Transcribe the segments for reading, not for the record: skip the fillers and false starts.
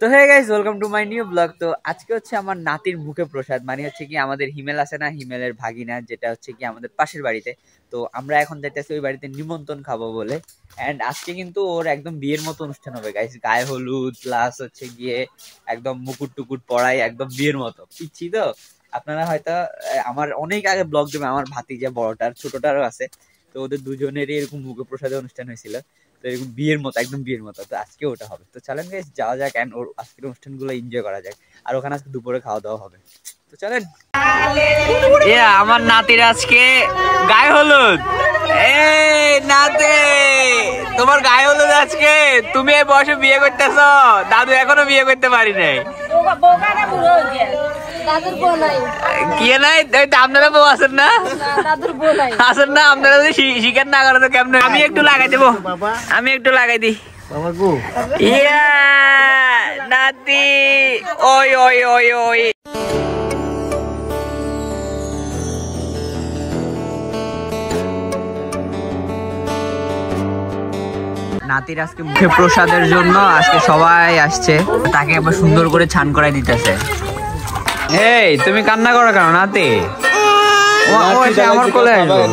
তো hey guys, welcome to my new blog. তো আজকে হচ্ছে আমার নাতির মুখে প্রসাদ, মানে হচ্ছে কি আমাদের হিমেল আছে না, হিমেলের ভাগিনা, যেটা হচ্ছে কি আমাদের পাশের বাড়িতে। তো আমরা এখন যাইতেছি ওই বাড়িতে নিমন্ত্রণ খাবো বলে। এন্ড আজকে কিন্তু ওর একদম বিয়ের মতো অনুষ্ঠান হবে গাইস, গায়ে হলুদ প্লাস হচ্ছে গিয়ে একদম মুকুট টুকুট পড়াই, একদম বিয়ের মতো পিচ্ছি। তো আপনারা হয়তো আমার অনেক আগে ব্লগ দেবে, আমার ভাতিজা বড়টার ছোটটারও আছে। তো ওদের দুজনেরই এরকম মুখে প্রসাদের অনুষ্ঠান হয়েছিল, তো এরকম বিয়ের মতো, একদম বিয়ের মতো। তো আজকে ওটা হবে, তো চলেন গাইস যাওয়া যাক এন্ড ওর আজকের অনুষ্ঠানগুলো এনজয় করা যাক। আর ওখানে আজকে দুপুরে খাওয়া দাওয়া হবে, তো চলেন। আমার নাতির আজকে গায়ে হলুদ। এই নাতে, তোমার গায়ে হলুদ আজকে। তুমি এই বয়সে বিয়ে করতেছ, দাদু এখনো বিয়ে করতে পারি নাই। কি নাই আপনারা বউ আছেন না, আছেন না আপনারা? যদি শিকার না করে তো কেমন? আমি একটু লাগাই দেবো, আমি একটু লাগাই দিই। ইয়া নাতি, ওই ওই ওই ওই। নাতির আজকে মুখে প্রসাদের জন্য আজকে সবাই আসছে, তাকে একবার সুন্দর করে ছান করাই দিতেছে। এই তুমি কান্না করো কেন নাতি? আমার কোলে আসবে,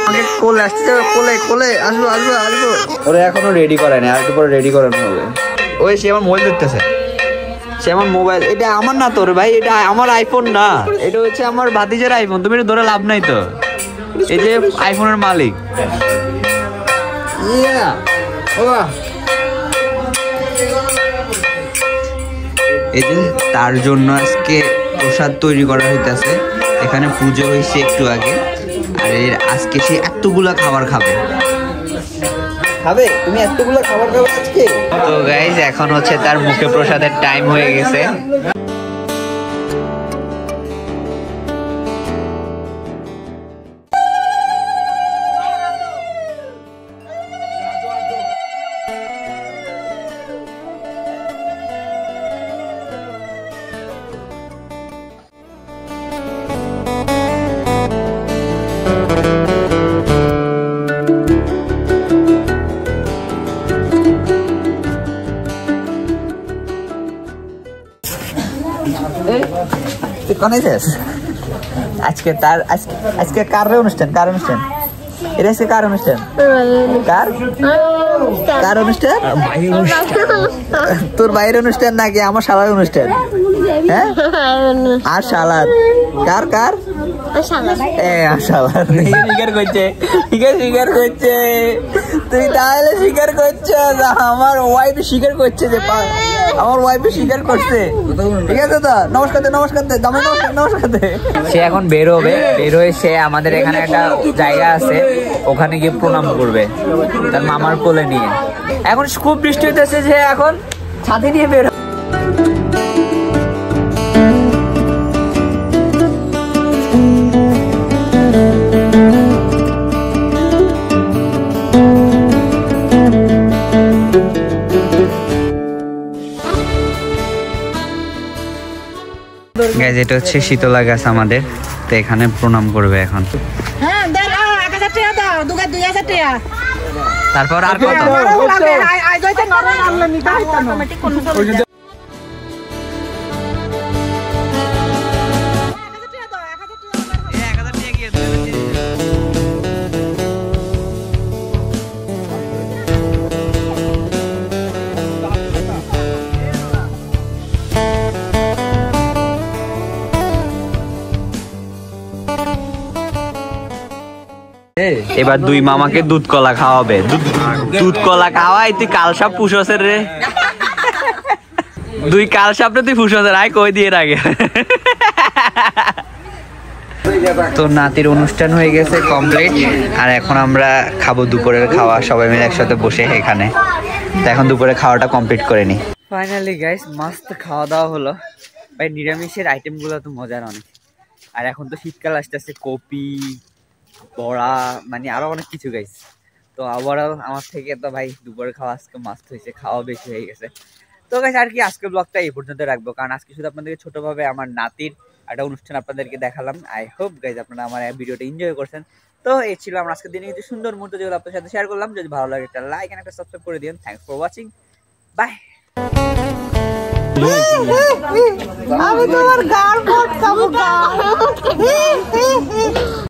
অনেক কোলে আসছে, কোলে কোলে আসবো আসবো আসবো। ওরা এখনো রেডি করে না, আর একটু পরে রেডি করানো হবে। ওই সে আমার মোবাইল দেখতেছে, সে আমার মোবাইল। এটা আমার না তোর ভাই, এটা আমার আইফোন না, এটা হচ্ছে আমার ভাতিজার আইফোন। তুমি এটা ধরে লাভ নাই তো, এই যে আইফোনের মালিক। এই যে তার জন্য আজকে প্রসাদ তৈরি করা হইতেছে। এখানে পুজো হয়েছে একটু আগে, আর এর আজকে সে এতগুলা খাবার খাবে। তুমি এতগুলো খাবার খাবে আজকে? তো গাইস এখন হচ্ছে তার মুখে প্রসাদের টাইম হয়ে গেছে। আজকে তার আজকে কার অনুষ্ঠান, কার অনুষ্ঠান এটা? আজকে কার অনুষ্ঠান? কার কার অনুষ্ঠান? তোর বাইরের অনুষ্ঠান নাকি আমার শালার অনুষ্ঠান? হ্যাঁ, আর শালার কার কার? স্বীকার করছে, স্বীকার করছে। তুই তাহলে স্বীকার করছো, আমার ওয়াইফ স্বীকার করছে যে আমার ওয়াইফে স্বীকার করছে। ঠিক আছে তো, নমস্কার দে, নমস্কার দে, দামে নমস্কার, নমস্কার দে। সে এখন বের হবে, বের হয়ে সে আমাদের এখানে একটা জায়গা আছে, ওখানে গিয়ে প্রণাম করবে তার মামার কোলে নিয়ে। এখন খুব বৃষ্টি হইতেছে, যে এখন ছাতি নিয়ে বের। গাইজ এটা হচ্ছে শীতলা গাছ আমাদের, তো এখানে প্রণাম করবে এখন। তারপর আর কত? এবার দুই মামাকে দুধ কলা খাওয়াবে, দুধ কলা খাওয়াই। তুই কালসাপ পুষসের রে, দুই কালসাপ রে তুই পুষসের, আয় কই দিয়ে আগে। তো নাতির অনুষ্ঠান হয়ে গেছে কমপ্লিট, আর এখন আমরা খাবো দুপুরের খাওয়া, সবাই মিলে একসাথে বসে এখানে। তো এখন দুপুরে খাওয়াটা কমপ্লিট করে নি। ফাইনালি গাইস মস্ত খাওয়া দাওয়া হলো ভাই। নিরামিষের আইটেম গুলো তো মজার অনেক, আর এখন তো শীতকাল আসতেছে, কপি বড়া, মানে আরো অনেক কিছু গাইস। তো ওভারঅল আমার থেকে তো ভাই দুপুরের খাওয়া আজকে মাস্ট হয়েছে, খাওয়া বেশি হয়ে গেছে। তো গাইস আর কি আজকের ব্লগটা এই পর্যন্ত রাখবো, কারণ আজকে শুধু আপনাদেরকে ছোটভাবে আমার নাতির একটা অনুষ্ঠান আপনাদেরকে দেখালাম। আই হোপ গাইজ আপনারা আমার ভিডিওটা এনজয় করছেন। তো এই ছিল আমার আজকের দিনে কিছু সুন্দর মুহূর্ত যেগুলো আপনাদের সাথে শেয়ার করলাম। যদি ভালো লাগে একটা লাইক এন্ড একটা সাবস্ক্রাইব করে দিন। Thanks for watching, bye. আমি তোমার গাড় ফটকাবো।